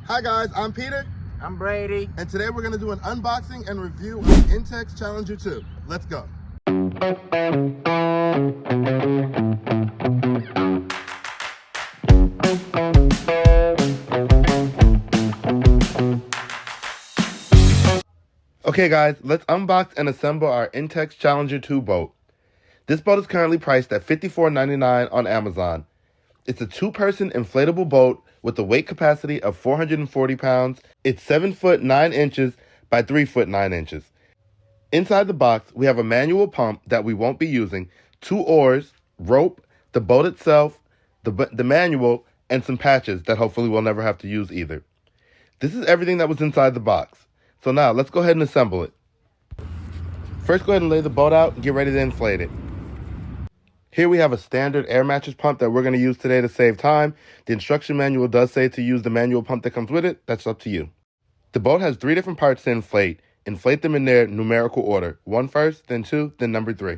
Hi guys, I'm Peter. I'm Brady. And today we're going to do an unboxing and review of Intex Challenger 2. Let's go. Okay guys, let's unbox and assemble our Intex Challenger 2 boat. This boat is currently priced at $54.99 on Amazon. It's a two-person inflatable boat with a weight capacity of 440 pounds. It's 7 foot 9 inches by 3 foot 9 inches. Inside the box, we have a manual pump that we won't be using, 2 oars, rope, the boat itself, the manual, and some patches that hopefully we'll never have to use either. This is everything that was inside the box. So now, let's go ahead and assemble it. First, go ahead and lay the boat out and get ready to inflate it. Here we have a standard air mattress pump that we're going to use today to save time. The instruction manual does say to use the manual pump that comes with it. That's up to you. The boat has 3 different parts to inflate. Inflate them in their numerical order. 1 first, then 2, then number 3.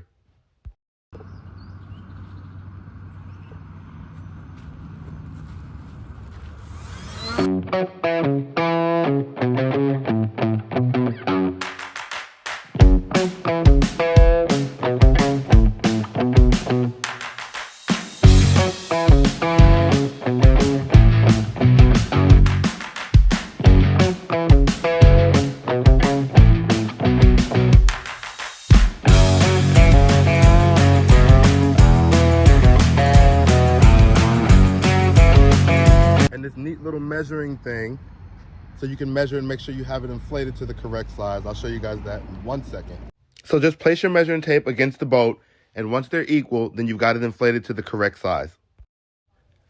This neat little measuring thing so you can measure and make sure you have it inflated to the correct size. I'll show you guys that in 1 second. So just place your measuring tape against the boat, and once they're equal, then you've got it inflated to the correct size.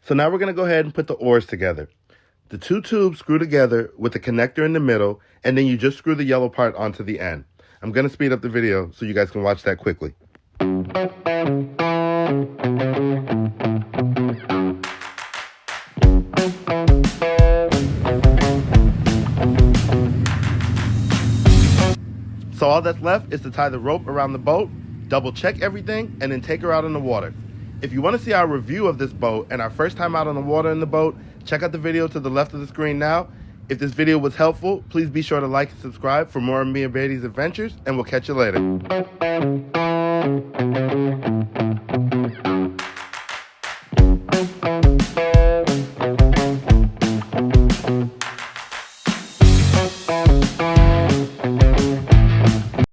So now we're going to go ahead and put the oars together. The 2 tubes screw together with a connector in the middle, and then you just screw the yellow part onto the end. I'm going to speed up the video so you guys can watch that quickly. So all that's left is to tie the rope around the boat, double check everything, and then take her out on the water. If you want to see our review of this boat and our first time out on the water in the boat, check out the video to the left of the screen now. If this video was helpful, please be sure to like and subscribe for more of me and Brady's adventures, and we'll catch you later.